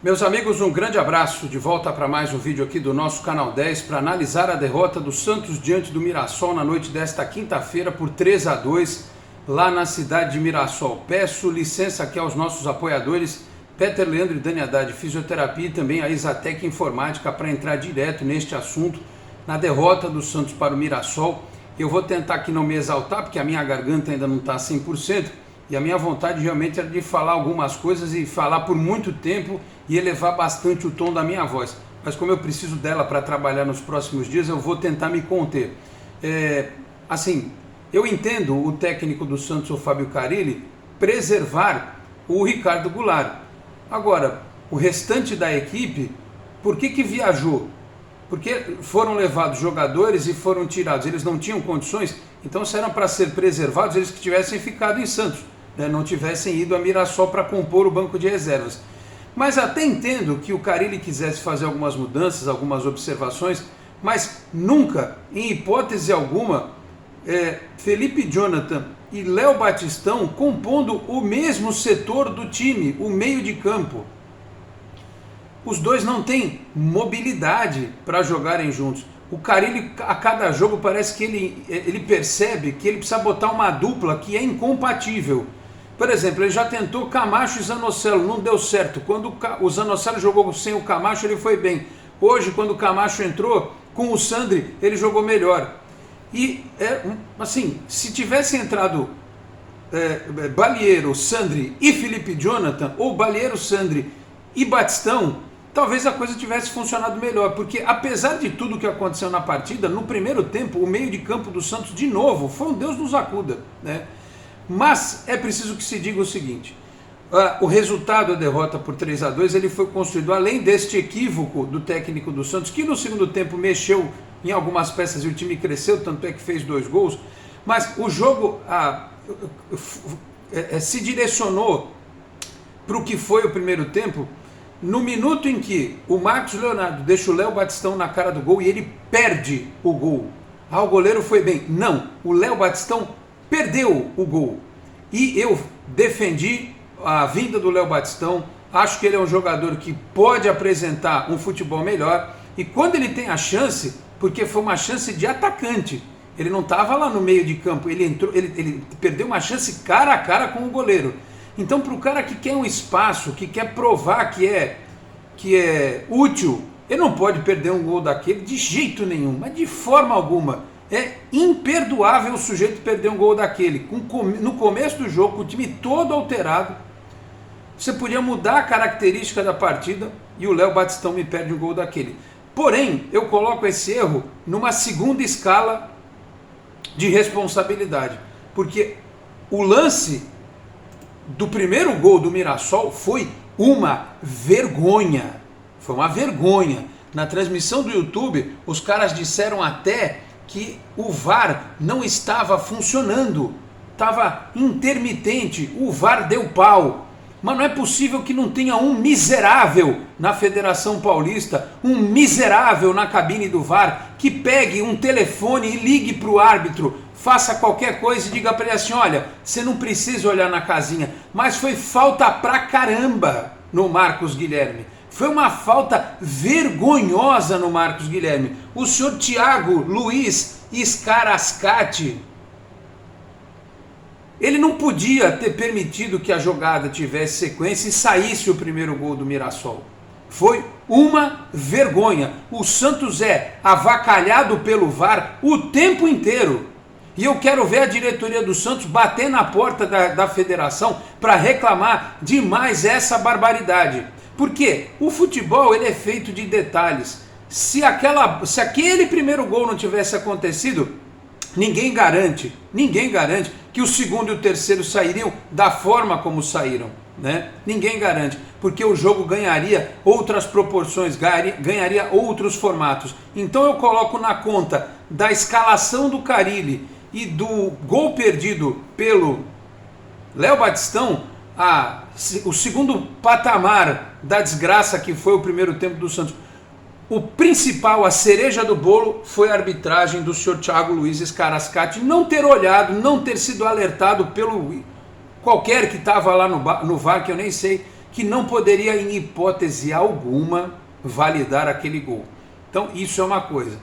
Meus amigos, um grande abraço, de volta para mais um vídeo aqui do nosso Canal 10 para analisar a derrota do Santos diante do Mirassol na noite desta quinta-feira por 3-2 lá na cidade de Mirassol. Peço licença aqui aos nossos apoiadores Peter Leandro e Dani Haddad Fisioterapia e também a Isatec Informática para entrar direto neste assunto, na derrota do Santos para o Mirassol. Eu vou tentar aqui não me exaltar porque a minha garganta ainda não está 100%. E a minha vontade realmente era de falar algumas coisas e falar por muito tempo e elevar bastante o tom da minha voz. Mas como eu preciso dela para trabalhar nos próximos dias, eu vou tentar me conter. Eu entendo o técnico do Santos, o Fábio Carille, preservar o Ricardo Goulart. Agora, o restante da equipe, por que viajou? Porque foram levados jogadores e foram tirados. Eles não tinham condições, então se eram para ser preservados, eles que tivessem ficado em Santos. Não tivessem ido a Mirassol para compor o banco de reservas. Mas até entendo que o Carille quisesse fazer algumas mudanças, algumas observações, mas nunca, em hipótese alguma, Felipe Jonathan e Léo Batistão compondo o mesmo setor do time, o meio de campo. Os dois não têm mobilidade para jogarem juntos. O Carille, a cada jogo, parece que ele percebe que ele precisa botar uma dupla que é incompatível. Por exemplo, ele já tentou Camacho e Zanocelo, não deu certo. Quando o Zanocelo jogou sem o Camacho, ele foi bem. Hoje, quando o Camacho entrou, com o Sandri, ele jogou melhor. E, se tivesse entrado Balieiro, Sandri e Felipe Jonathan, ou Balieiro, Sandri e Batistão, talvez a coisa tivesse funcionado melhor, porque apesar de tudo que aconteceu na partida, no primeiro tempo, o meio de campo do Santos, de novo, foi um Deus nos acuda, né? Mas é preciso que se diga o seguinte, o resultado da derrota por 3-2, ele foi construído, além deste equívoco do técnico do Santos, que no segundo tempo mexeu em algumas peças e o time cresceu, tanto é que fez 2 gols, mas o jogo se direcionou para o que foi o primeiro tempo, no minuto em que o Marcos Leonardo deixa o Léo Batistão na cara do gol e ele perde o gol. O goleiro foi bem. Não, o Léo Batistão perdeu o gol. E eu defendi a vinda do Léo Batistão, acho que ele é um jogador que pode apresentar um futebol melhor, e quando ele tem a chance, porque foi uma chance de atacante, ele não estava lá no meio de campo, ele entrou, ele perdeu uma chance cara a cara com o goleiro. Então, para o cara que quer um espaço, que quer provar que é útil, ele não pode perder um gol daquele de jeito nenhum, mas de forma alguma. É imperdoável o sujeito perder um gol daquele. No começo do jogo, com o time todo alterado, você podia mudar a característica da partida e o Léo Batistão me perde um gol daquele. Porém, eu coloco esse erro numa segunda escala de responsabilidade, porque o lance do primeiro gol do Mirassol foi uma vergonha. Foi uma vergonha. Na transmissão do YouTube, os caras disseram até que o VAR não estava funcionando. Estava intermitente. O VAR deu pau. Mas não é possível que não tenha um miserável na Federação Paulista, um miserável na cabine do VAR, que pegue um telefone e ligue para o árbitro, faça qualquer coisa e diga para ele assim, olha, você não precisa olhar na casinha, mas foi falta pra caramba no Marcos Guilherme. Foi uma falta vergonhosa no Marcos Guilherme. O senhor Thiago Luiz Scarascati, ele não podia ter permitido que a jogada tivesse sequência e saísse o primeiro gol do Mirassol. Foi uma vergonha. O Santos é avacalhado pelo VAR o tempo inteiro. E eu quero ver a diretoria do Santos bater na porta da federação para reclamar de mais essa barbaridade. Porque o futebol, ele é feito de detalhes. Se aquele primeiro gol não tivesse acontecido, ninguém garante que o segundo e o terceiro sairiam da forma como saíram, né? Ninguém garante, porque o jogo ganharia outras proporções, ganharia outros formatos. Então eu coloco na conta da escalação do Carille e do gol perdido pelo Léo Batistão, o segundo patamar da desgraça que foi o primeiro tempo do Santos. O principal, a cereja do bolo, foi a arbitragem do senhor Thiago Luiz Scarascati não ter olhado, não ter sido alertado pelo qualquer que estava lá no VAR, que eu nem sei que não poderia, em hipótese alguma, validar aquele gol. Então, isso é uma coisa.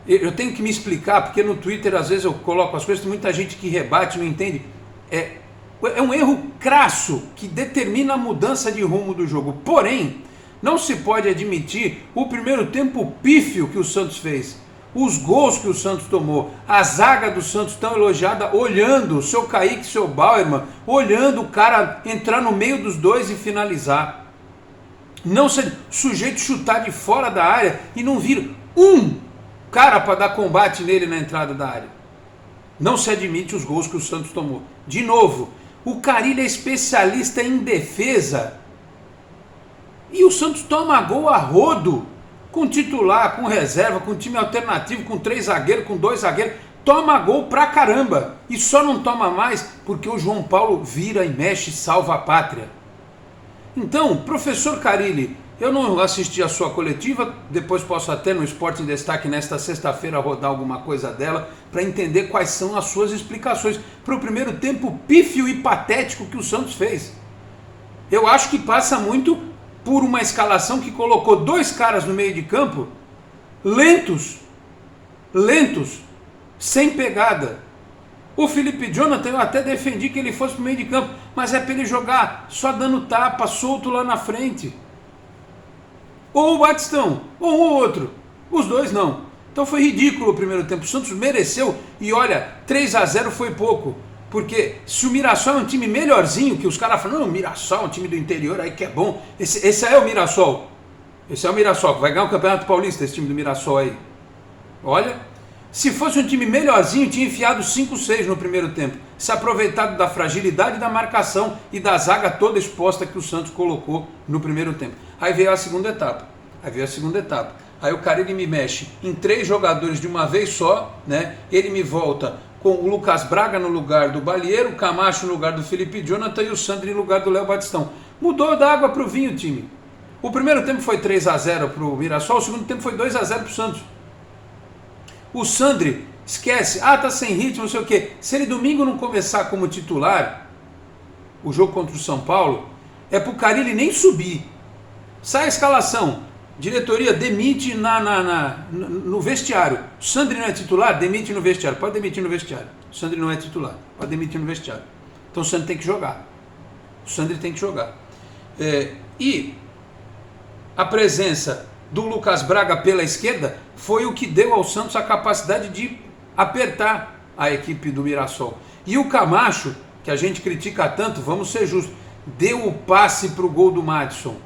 Eu tenho que me explicar, porque no Twitter, às vezes, eu coloco as coisas, tem muita gente que rebate, não entende. É um erro crasso que determina a mudança de rumo do jogo. Porém, não se pode admitir o primeiro tempo pífio que o Santos fez. Os gols que o Santos tomou, a zaga do Santos tão elogiada, olhando o seu Kaique, seu Bauerman, olhando o cara entrar no meio dos dois e finalizar. Não ser sujeito chutar de fora da área e não vir um cara para dar combate nele na entrada da área. Não se admite os gols que o Santos tomou. De novo, o Carille é especialista em defesa e o Santos toma gol a rodo. Com titular, com reserva, com time alternativo, com 3 zagueiros, com 2 zagueiros, toma gol pra caramba. E só não toma mais porque o João Paulo vira e mexe e salva a pátria. Então, professor Carille, eu não assisti a sua coletiva, depois posso até no Esporte em Destaque nesta sexta-feira rodar alguma coisa dela para entender quais são as suas explicações para o primeiro tempo pífio e patético que o Santos fez. Eu acho que passa muito por uma escalação que colocou 2 caras no meio de campo, lentos, sem pegada. O Felipe Jonathan, eu até defendi que ele fosse para o meio de campo, mas é para ele jogar só dando tapa, solto lá na frente. Ou o Batistão, ou um ou outro. Os dois não. Então foi ridículo o primeiro tempo. O Santos mereceu, e olha, 3-0 foi pouco. Porque se o Mirassol é um time melhorzinho, que os caras falam, não, o Mirassol é um time do interior aí que é bom. Esse é o Mirassol. Esse é o Mirassol, que vai ganhar o Campeonato Paulista, esse time do Mirassol aí. Olha, se fosse um time melhorzinho, tinha enfiado 5-6 no primeiro tempo. Se aproveitado da fragilidade da marcação e da zaga toda exposta que o Santos colocou no primeiro tempo. Aí veio a segunda etapa. Aí o Carille me mexe em 3 jogadores de uma vez só, né? Ele me volta com o Lucas Braga no lugar do Balieiro, o Camacho no lugar do Felipe Jonathan e o Sandri no lugar do Léo Batistão. Mudou da água para o vinho o time. O primeiro tempo foi 3-0 para o Mirassol, o segundo tempo foi 2-0 para o Santos. O Sandri, esquece, tá sem ritmo, não sei o quê. Se ele domingo não começar como titular, o jogo contra o São Paulo, é para o Carille nem subir. Sai a escalação. Diretoria demite no vestiário. O Sandri não é titular? Demite no vestiário. Pode demitir no vestiário. O Sandri não é titular. Pode demitir no vestiário. Então o Sandri tem que jogar. E a presença do Lucas Braga pela esquerda foi o que deu ao Santos a capacidade de apertar a equipe do Mirassol. E o Camacho, que a gente critica tanto, vamos ser justos, deu o passe para o gol do Madison.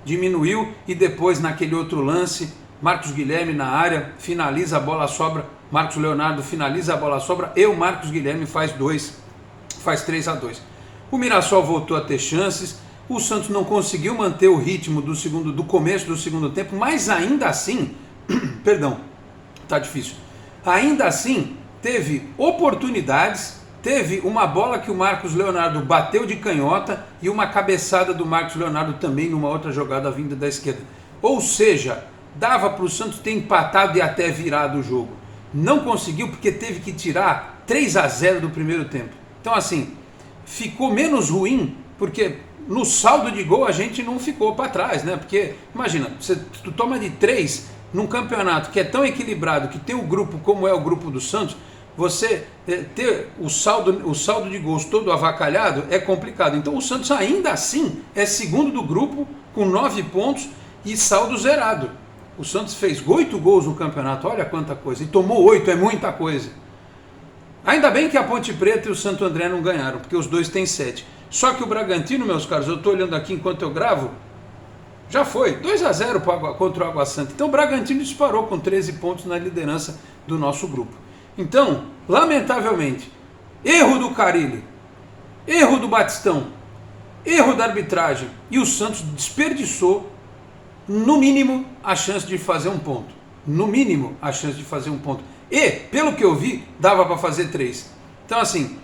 Diminuiu e depois naquele outro lance, Marcos Guilherme na área, finaliza, a bola sobra, Marcos Leonardo finaliza, a bola sobra, e o Marcos Guilherme faz 3-2. O Mirassol voltou a ter chances, o Santos não conseguiu manter o ritmo do começo do segundo tempo, mas ainda assim, ainda assim teve oportunidades. Teve uma bola que o Marcos Leonardo bateu de canhota e uma cabeçada do Marcos Leonardo também numa outra jogada vinda da esquerda. Ou seja, dava para o Santos ter empatado e até virado o jogo. Não conseguiu porque teve que tirar 3-0 do primeiro tempo. Então assim, ficou menos ruim porque no saldo de gol a gente não ficou para trás, né? Porque imagina, tu toma de 3 num campeonato que é tão equilibrado, que tem o grupo como é o grupo do Santos. Você ter o saldo de gols todo avacalhado é complicado. Então o Santos ainda assim é segundo do grupo com 9 pontos e saldo zerado. O Santos fez 8 gols no campeonato, olha quanta coisa, e tomou 8, é muita coisa. Ainda bem que a Ponte Preta e o Santo André não ganharam, porque os dois têm 7. Só que o Bragantino, meus caros, eu estou olhando aqui enquanto eu gravo, já foi 2-0 contra o Água Santa. Então o Bragantino disparou com 13 pontos na liderança do nosso grupo. Então, lamentavelmente, erro do Carille, erro do Batistão, erro da arbitragem, e o Santos desperdiçou, no mínimo, a chance de fazer um ponto. E, pelo que eu vi, dava para fazer 3. Então, assim,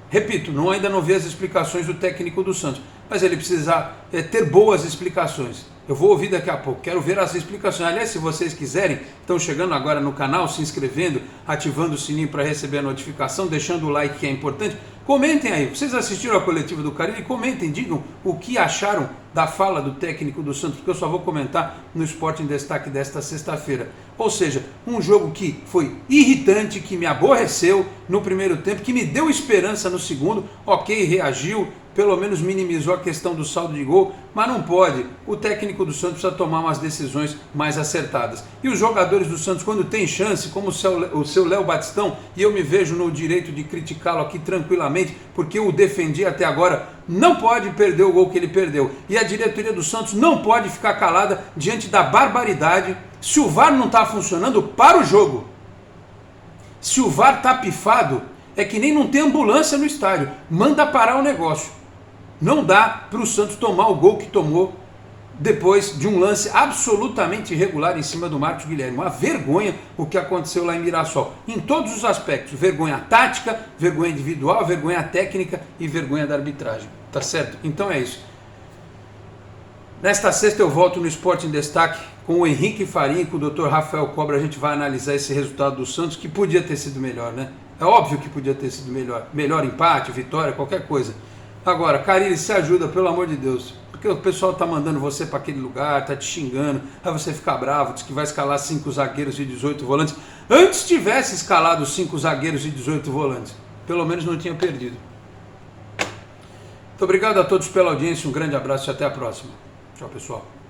repito, ainda não vi as explicações do técnico do Santos, mas ele precisa ter boas explicações. Eu vou ouvir daqui a pouco, quero ver as explicações. Aliás, se vocês quiserem, estão chegando agora no canal, se inscrevendo, ativando o sininho para receber a notificação, deixando o like que é importante. Comentem aí, vocês assistiram a coletiva do Carille? Comentem, digam o que acharam da fala do técnico do Santos, porque eu só vou comentar no Sport em Destaque desta sexta-feira. Ou seja, um jogo que foi irritante, que me aborreceu no primeiro tempo, que me deu esperança no segundo, ok, reagiu, pelo menos minimizou a questão do saldo de gol, mas não pode. O técnico do Santos precisa tomar umas decisões mais acertadas. E os jogadores do Santos, quando tem chance, como o seu Léo Batistão, e eu me vejo no direito de criticá-lo aqui tranquilamente, porque eu o defendi até agora, não pode perder o gol que ele perdeu. E a diretoria do Santos não pode ficar calada diante da barbaridade. Se o VAR não está funcionando, para o jogo. Se o VAR está pifado, é que nem não tem ambulância no estádio. Manda parar o negócio. Não dá para o Santos tomar o gol que tomou depois de um lance absolutamente irregular em cima do Marcos Guilherme. Uma vergonha o que aconteceu lá em Mirassol. Em todos os aspectos. Vergonha tática, vergonha individual, vergonha técnica e vergonha da arbitragem. Tá certo? Então é isso. Nesta sexta eu volto no Sport em Destaque com o Henrique Farinha e com o Dr. Rafael Cobra. A gente vai analisar esse resultado do Santos, que podia ter sido melhor, né? É óbvio que podia ter sido melhor. Melhor empate, vitória, qualquer coisa. Agora, Carille, se ajuda, pelo amor de Deus. Porque o pessoal tá mandando você para aquele lugar, tá te xingando, aí você fica bravo, diz que vai escalar 5 zagueiros e 18 volantes. Antes tivesse escalado 5 zagueiros e 18 volantes. Pelo menos não tinha perdido. Muito obrigado a todos pela audiência, um grande abraço e até a próxima. Tchau, pessoal.